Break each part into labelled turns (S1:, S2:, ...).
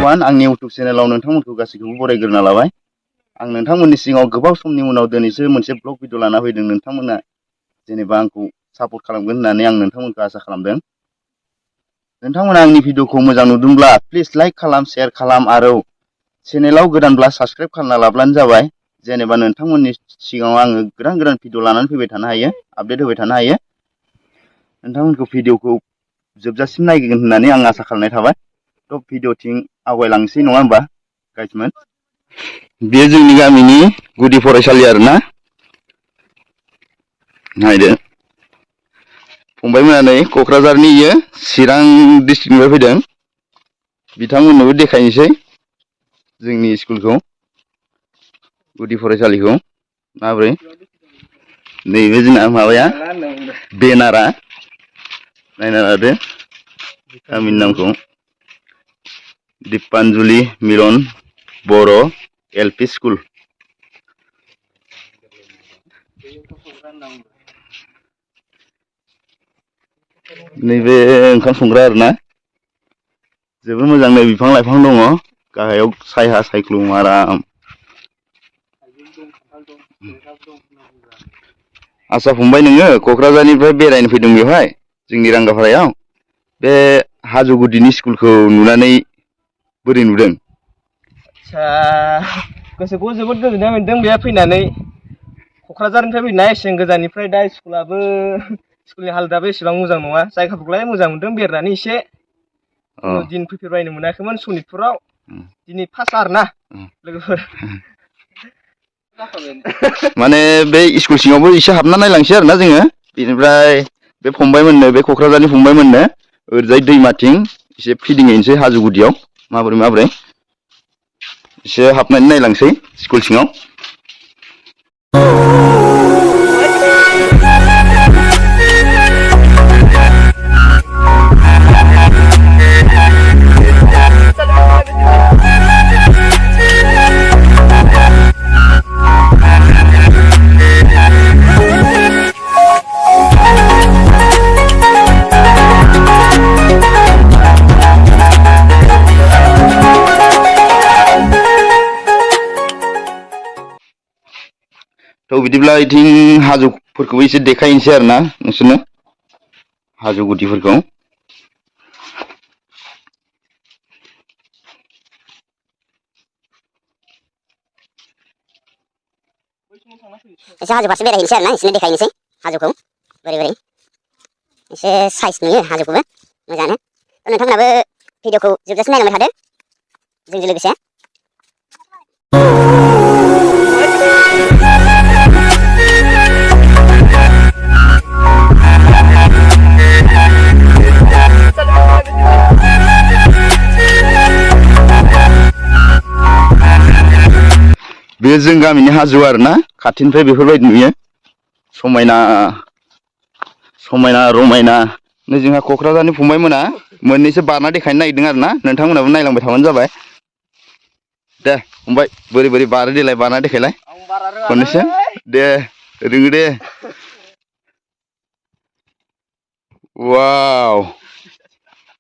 S1: Everyone आंनि YouTube चेनेलाव नोंथांमोनखौ गासैखौबो बरायग्रोना लाबाय। आं नोंथांमोननि सिगाङाव गोबाव समनि उनाव दिनैसो मोनसे ब्लग भिडिअ लाना फैदों। नोंथांमोना जेनेबा आंखौ सापर्ट खालामगोन होननानै आं नोंथांमोनखौ आसा खालामदों। नोंथांमोना आंनि भिडिअखौ मोजां नुदोंब्ला प्लिज लाइक खालाम, शेयार खालाम आरो चेनेलाव गोदानब्ला साबस्क्राइब खालामना लाब्लानो जाबाय। जेनेबा नोंथांमोननि सिगाङाव आङो गोदान गोदान भिडिअ लानानै फैबाय थानो हायो, आपडेट होबाय थानो हायो। नोंथांमोनखौ भिडिअखौ जोबजासिम नायगोन होननानै आं आसा खालामनाय थाबाय। थ' भिडिअथिं आवगायलांसै नङा होमबा गाइसमोन। बेयो जोंनि गामिनि गुदि फरायसालि आरोना। नायदो फंबायमोना नै क'क्राझारनि इयो चिरां डिस्ट्रिक्टनिफ्राय फैदों। बिथांमोननोबो देखायनोसै जोंनि स्कुलखौ, गुदि फरायसालिखौ माब्रै। नैबे जोंना माबाया बेनारा नायना लादो गामिनि नामखौ। दिपानजुलि मिलन बर' एल.पि. स्कुल। नैबे ओंखाम संग्रा आरोना। जोबोर मोजां, नै बिफां लाइफां दङ गाहायाव सायहा सायख्लुम आराम। आसा फंबाय नोङो क'क्राझारनिफ्राय बेरायनो फैदों बेवहाय जोंनि रांगाफारायाव। बे हाजो गुदिनि स्कुलखौ नुनानै बोरै नुदों?
S2: आदसा गोसोखौ जोबोद गोजोननाय मोन्दों बेहाय फैनानै। क'क्राझारनिफ्राय फैनाय एसेबां गोजाननिफ्राय दा स्कुलनि हालोदाबो एसेबां मोजां नङा। जायगाफोरखौलाय मोजां मोनदों बेरायनानै एसे। खुनु दिन फैफेरबायनो मोनाखैमोन सनितपुराव, दिनै फार्स्ट आरोना लोगोफोर।
S1: माने बे स्कुल सिङावबो एसे हाबना नायलांसै आरोना जोङो। बेनिफ्राय बे फंबायमोननो, बे क'क्राझारनि फंबायमोननो ओरैजाय दैमाथिं एसे फिदिंहैनोसै हाजो गुदियाव माबोरै माबोरै एसे हाबनानै नायलांसै स्कुल सिङाव। थ' बिदिब्ला इथिं हाजोफोरखौबो एसे देखायनोसै आरोना नोंसोरनो, हाजो गुदिफोरखौ।
S3: एसे हाजो फारसे बेरायहैनोसै आरोना, एसे देखायनोसै हाजोखौ बोरै बोरै एसे साइज नुयो हाजोखौबो मोजाङानो। नोंथांमोनाबो भिडिअखौ जोबजासिम नायलांबाय थादो जोंजों लोगोसे।
S1: बे जों गामिनि हाजो आरोना, खाथिनिफ्राय बेफोरबायदि नुयो समायना समायना रमायना। नै जोंहा क'क्राझारनि फंबायमोना मोननैसो बारना देखायनो नागिरदों आरोना, नोंथांमोनाबो नायलांबाय थाबानो जाबाय। दे फंबाय बोरै बोरै बारो देलाय बारना देखायलाय खननैसो। दे रोङो दे। वाव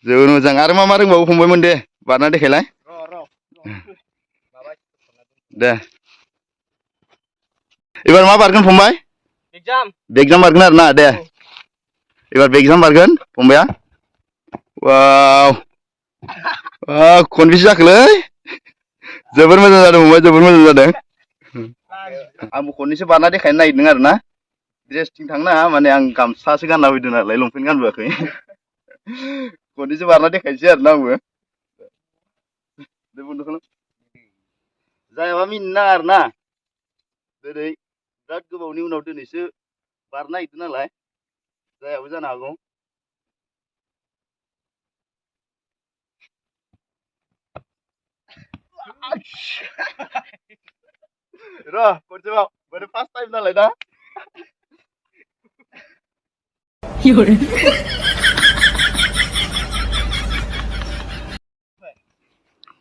S1: जोबोर मोजां। आरो मा मा रोंबावो फंबायमोन, दे बारना देखायलाय। दे एबार मा बारगोन फंबाय? बेगजाम बारगोन आरोना। दे एबार बेगजाम बारगोन फंबाया। वाव खनबेसे जाखोलै? जोबोर मोजां जादों फंबाय, जोबोर मोजां जादों। आंबो खननैसो बारना देखायनो नागिरदों आरोना। ड्रेसथिं थांनो नाङा, माने आं गामसासो गानना फैदों नालाय, लंपेन्ट गानबोआखै। खननैसो बारना देखायनोसै आरोना आंबो। जायाबा मिनिनो नाङा आरोना। दिनै बिराद गोबावनि उनाव दिनैसो बारनो नागिरदों नालाय, जायाबो जानो हागौ। र' खनसेबाव, माने फार्स्ट टाइम नालाय दा।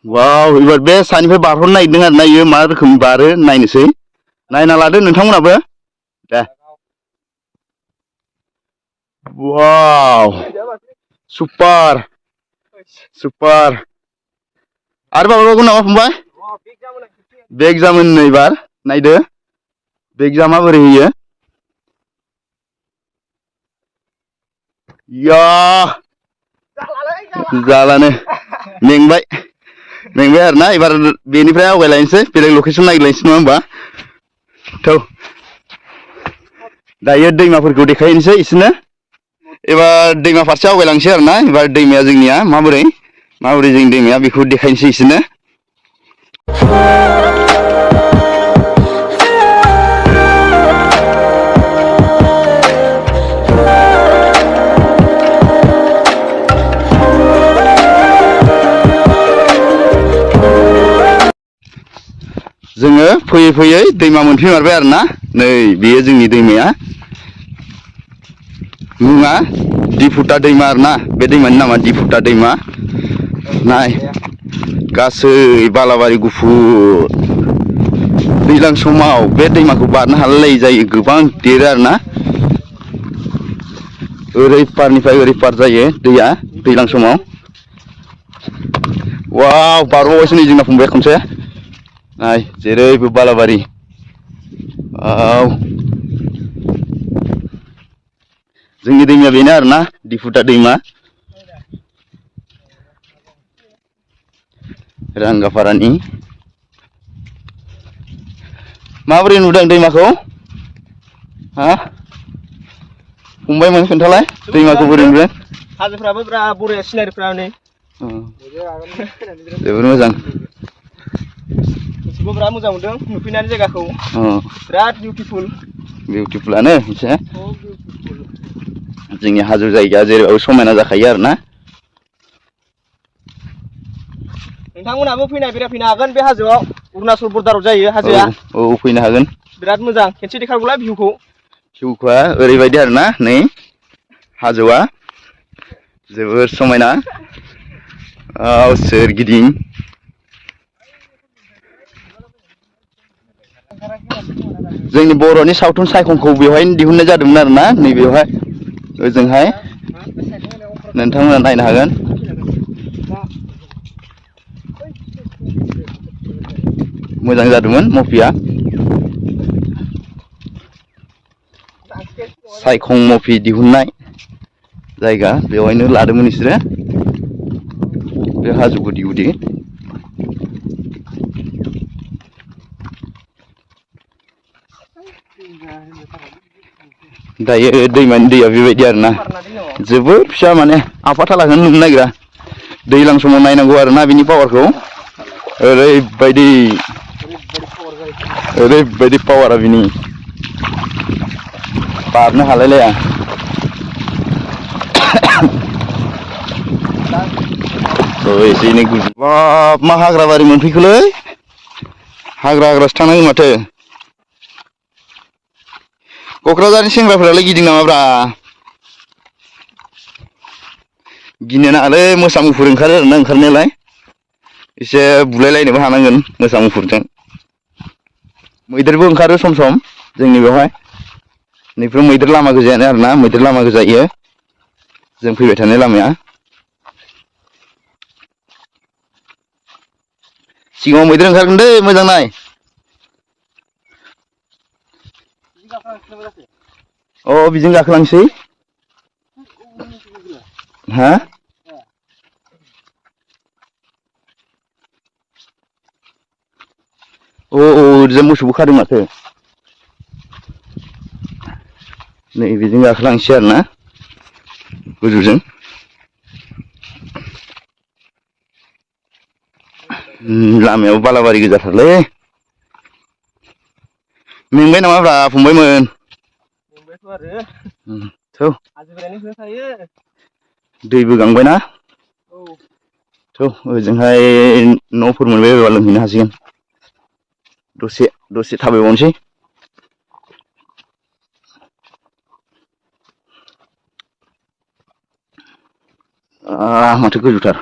S1: वाव एबार बे सानिफ्राय बारहरनो नागिरदों आरोना, इयो मा रोखोमनि बारो नायनोसै। नायना लादो नोंथांमोनाबो दे। वाव सुपार सुपार। आरो माबाबावगोन नामा फंबाय? बे एग्जाम होनो एबार नायदो बे एग्जामा बोरै होयो। या जालानो मेंबाय आरोना एबार बेनिफ्राय आवगायलायनोसै बेलेग लकेसन नागिरलायनोसै नङा होमबा? थौ दायो दैमाफोरखौ देखायनोसै इसोरनो एबार दैमा फारसे आवगायलांसै आरोना एबार दैमाया जोंनिया माबोरै जोंनि दैमाया बेखौ देखायनोसै इसोरनो। जोङो फैयै फैयै दैमा मोनफैमारबाय आरोना नै बेयो जोंनि दैमाया मुङा दिफुटा दैमा आरोना बे दैमानि नामा दिफुटा दैमा। नाय गासै बालाबारि गुफुर दैज्लां समाव बे दैमाखौ बारनो हालायलायै जायो गोबां देरो आरोना ओरै पारनिफ्राय ओरै पार जायो दैया दैज्लां समाव। वाव बारबावबायसो नै जोंना फंबाया खनसे नाय जेरैबो बालाबारि वाव जोंनि दैमाया बेनो आरोना दिफुटा दैमा रांगाफारानि। माबोरै नुदों दैमाखौ हा फंबायमोन खोन्थालाय दैमाखौ बोरै नुदों?
S2: हाजोफ्राबो बिराद बरिया सिनारिफ्रा नै
S1: जोबोर मोजां
S2: गोसोखौ बिराद मोजां मोनदों नुफैनानै जायगाखौ बिराद
S1: बिउटिफुलानो एसे जोंनि हाजो जायगाया जेरैबाबो समायना जाखायो आरोना।
S2: नोंथांमोनहाबो बेरायफैनो हागोन बे हाजोआव अरुणाचल बर्डाराव जायो हाजोआ।
S1: औ फैनो हागोन
S2: बिराद मोजां खेनसे देखायहरलाय भिउखौ
S1: ओरैबायदि आरोना नै हाजोआ जोबोर समायना सोरगिदिं जोंनि बर'नि सावथुन सायखंखौ बेवहायनो दिहुननाय जादोंमोन आरोना नैबेवहाय ओजोंहाय नोंथांमोना नायनो हागोन। मोजां जादोंमोन मभिया सायखं मभि दिहुननाय जायगा बेवहायनो लादोंमोन बिसोरो बे हाजो गुदि गुदि। दायो दैमानि दैया बेबायदि आरोना जोबोद फिसा माने आफाथालाखौनो नुनो नागिरा दैज्लां समाव नायनांगौ आरोना बिनि पावारखौ ओरैबायदि पावारा बिनि बारनो हालायलाया। एसे एनै बाब मा हाग्रा बारि मोनफैखोलै हाग्रासो थांनांगोन माथो। क'क्राझारनि सेंग्राफोरालाय गिदिं नामाब्रा गिनो नाङालै मोसा मुफुर ओंखारो आरोना ओंखारनायालाय एसे बुलायलायनोबो हानांगोन मोसा मुफुरजों। मैदेरबो ओंखारो सम सम जोंनि बेवहाय नैफोर मैदेर लामा गोजायानो आरोना मैदेर लामा गोजायो जों फैबाय थानाय लामाया। सिगाङाव मैदेर ओंखारगोन दै मोजां नाय। बिजों गाखोलांसै हा ओरैजा मोसौबो खादों माथो नै बेजों गाखोलांसै आरोना गोजौजों। लामायाव बालाबारि गोजाथारलै मेंबाय नामाब्रा फंबायमोन? दैबो गांबायना ओजोंहाय न'फोर मोनबाय बायबा लोंहैनो हासिगोन दसे थाबायबावनोसै। माथो गोजौथार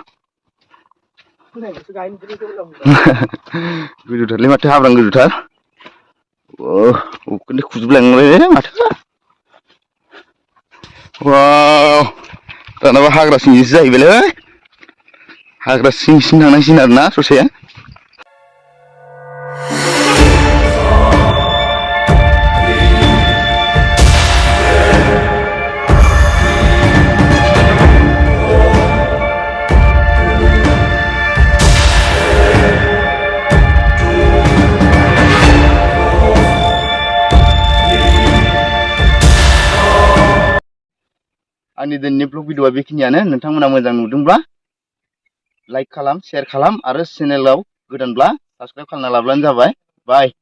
S1: गोजौथारलै माथो हाब्रां गोजौथार उखुन्दै खुजोबलायलांबाय माथो दानाबा हाग्रा सिंजोंसो जाहैबायलै हाग्रा सिं सिं थांनांसिगोन आरोना ससे। आंनि दिनैनि ब्लग भिडिअआ बेखिनियानो। नोंथांमोना मोजां नुदोंब्ला लाइक खालाम, शेयार खालाम आरो चेनेलाव गोदानब्ला साबस्क्राइब खालामना लाब्लानो जाबाय। बाय।